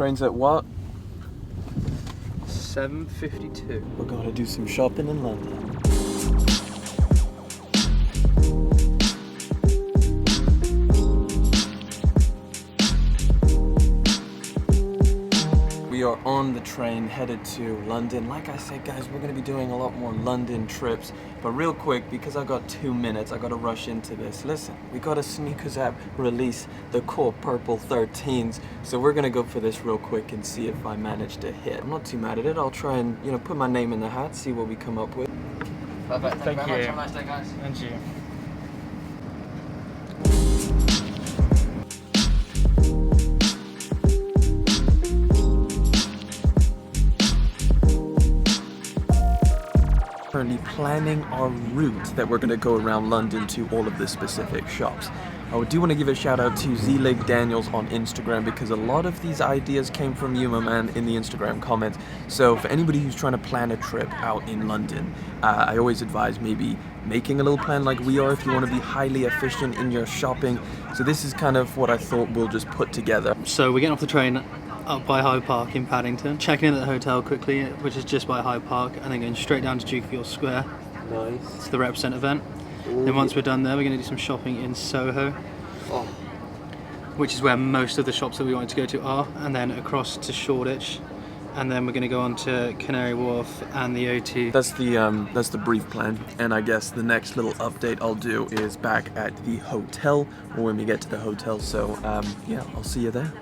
Train's at what? 7:52. We're gonna do some shopping in London. We are on the train headed to London. Like I said, guys, we're gonna be doing a lot more London trips. But real quick, because I got 2 minutes, I gotta rush into this. Listen, we got a sneakers app release, the core purple 13s. So we're gonna go for this real quick and see if I manage to hit. I'm not too mad at it. I'll try and, put my name in the hat, see what we come up with. Perfect. Thank you very much. Have a nice day, guys. And you. Currently planning our route that we're going to go around London to all of the specific shops. I do want to give a shout out to Z-Leg Daniels on Instagram because a lot of these ideas came from you, my man, in the Instagram comments. So for anybody who's trying to plan a trip out in London, I always advise maybe making a little plan like we are if you want to be highly efficient in your shopping. So this is kind of what I thought we'll just put together. So we're getting off the train up by Hyde Park in Paddington, checking in at the hotel quickly, which is just by Hyde Park, and then going straight down to Duke of York Square. Nice. To the Represent event. Ooh. Then once we're done there, we're going to do some shopping in Soho, which is where most of the shops that we wanted to go to are, and then across to Shoreditch, and then we're going to go on to Canary Wharf and the O2. That's the brief plan, and I guess the next little update I'll do is back at the hotel, or when we get to the hotel. So yeah, I'll see you there.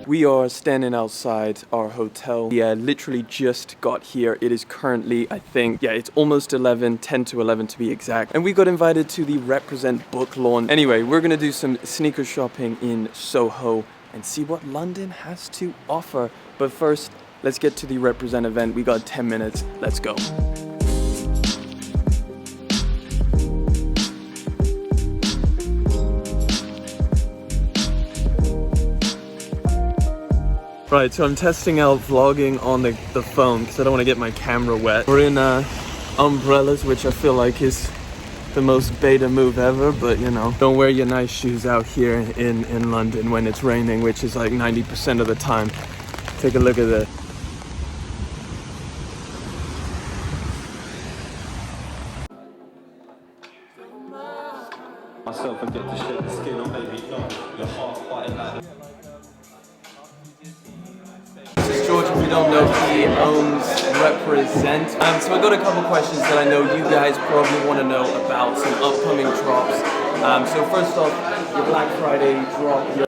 We are standing outside our hotel. We literally just got here. It is currently, I think, yeah, it's almost 11, 10 to 11 to be exact. And we got invited to the Represent book launch. Anyway, we're gonna do some sneaker shopping in Soho and see what London has to offer. But first, let's get to the Represent event. We got 10 minutes, let's go. Right, so I'm testing out vlogging on the phone because I don't want to get my camera wet. We're in umbrellas, which I feel like is the most beta move ever, but don't wear your nice shoes out here in London when it's raining, which is like 90% of the time. Take a look at this. Myself and get to shed the skin or maybe your heart quite like. This is George, if you don't know, he owns Represent. So I got a couple questions that I know you guys probably want to know about some upcoming drops. So first off, your Black Friday drop.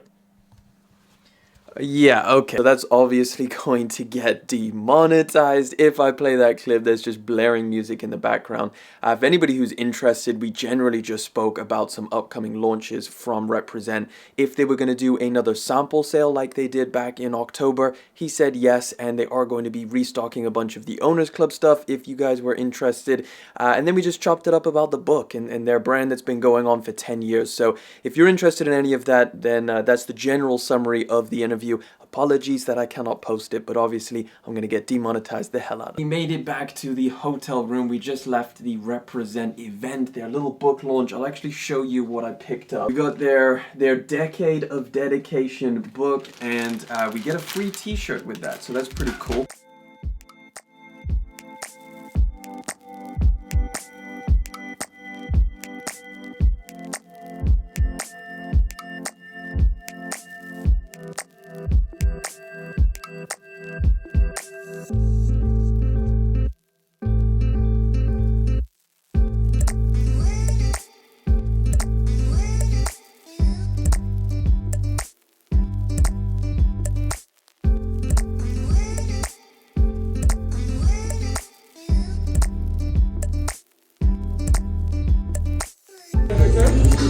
Yeah, okay. So that's obviously going to get demonetized if I play that clip. There's just blaring music in the background. If anybody who's interested, we generally just spoke about some upcoming launches from Represent. If they were going to do another sample sale like they did back in October, he said yes, and they are going to be restocking a bunch of the Owners Club stuff if you guys were interested. And then we just chopped it up about the book and their brand that's been going on for 10 years. So if you're interested in any of that, then that's the general summary of the interview. Apologies that I cannot post it, but obviously I'm going to get demonetized the hell out of it. We made it back to the hotel room. We just left the Represent event, their little book launch. I'll actually show you what I picked up. We got their Decade of Dedication book, and we get a free t-shirt with that, so that's pretty cool.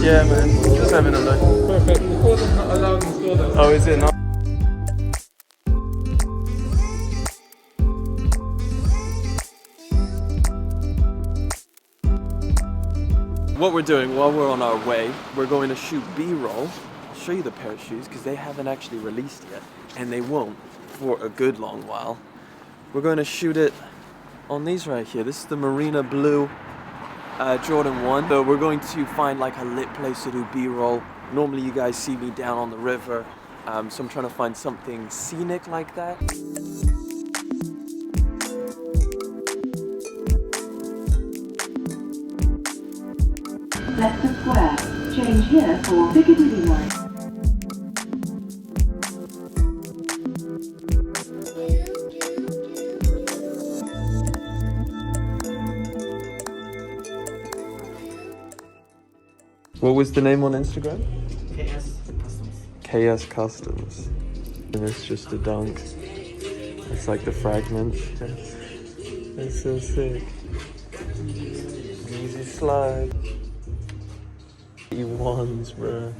Yeah, man. Just having a look. Perfect. The code is not allowed in store though. Oh, is it not? What we're doing while we're on our way, we're going to shoot B-roll. I'll show you the pair of shoes because they haven't actually released yet, and they won't for a good long while. We're going to shoot it on these right here. This is the Marina Blue Jordan 1. So we're going to find like a lit place to do B-roll Normally you guys see me down on the river, so I'm trying to find something scenic like that. Leicester Square. Change here for Piccadilly line. What was the name on Instagram? KS Customs. KS Customs. And it's just a dunk. It's like the fragments. It's so sick. Easy slide. E1s, bro.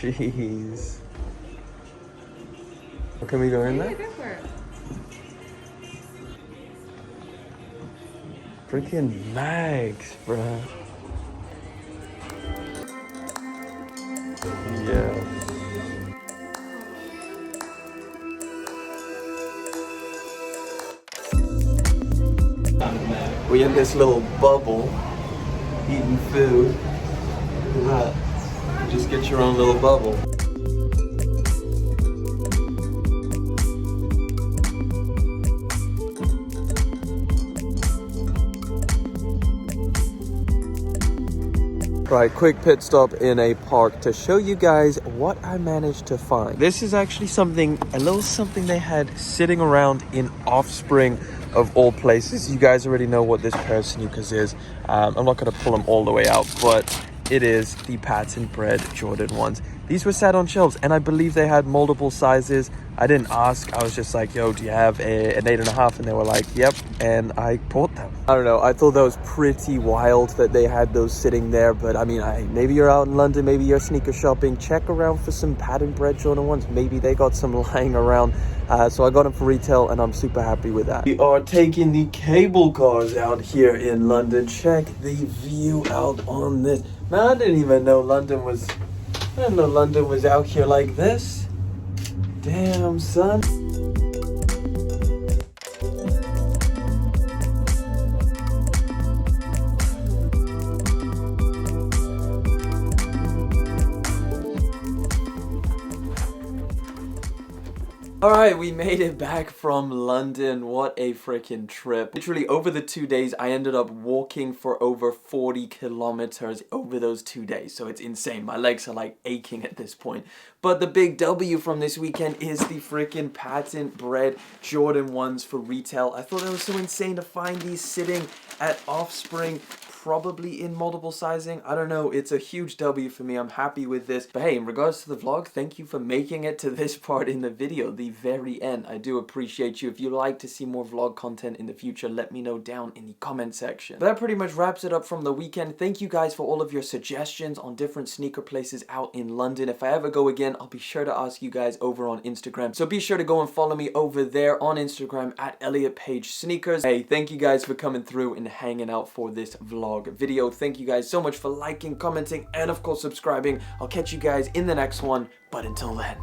Jeez. Can we go in there? Yeah, go for it. Freaking mags, bro. Yeah. We in this little bubble, eating food. Look at that. You just get your own little bubble. Right, quick pit stop in a park to show you guys what I managed to find. This is actually a little something they had sitting around in Offspring of all places. You guys already know what this pair of sneakers is. I'm not going to pull them all the way out, but it is the patent bred Jordan 1s. These were sat on shelves, and I believe they had multiple sizes. I didn't ask. I was just like, yo, do you have an 8.5? And they were like, yep. And I bought them. I don't know. I thought that was pretty wild that they had those sitting there. But I mean, maybe you're out in London, maybe you're sneaker shopping. Check around for some patent bred Jordan 1s. Maybe they got some lying around. So I got them for retail, and I'm super happy with that. We are taking the cable cars out here in London. Check the view out on this. Man, I didn't even know London was out here like this. Damn, son. Alright, we made it back from London. What a freaking trip. Literally, over the 2 days, I ended up walking for over 40 kilometers over those 2 days. So it's insane. My legs are like aching at this point. But the big W from this weekend is the freaking patent bred Jordan 1s for retail. I thought that was so insane to find these sitting at Offspring, probably in multiple sizing. I don't know. It's a huge W for me. I'm happy with this. But hey, in regards to the vlog, thank you for making it to this part in the video, the very end. I do appreciate you. If you'd like to see more vlog content in the future, let me know down in the comment section. But that pretty much wraps it up from the weekend. Thank you guys for all of your suggestions on different sneaker places out in London. If I ever go again, I'll be sure to ask you guys over on Instagram. So be sure to go and follow me over there on Instagram at Elliot Page Sneakers. Hey, thank you guys for coming through and hanging out for this vlog video. Thank you guys so much for liking, commenting, and of course subscribing. I'll catch you guys in the next one, but until then,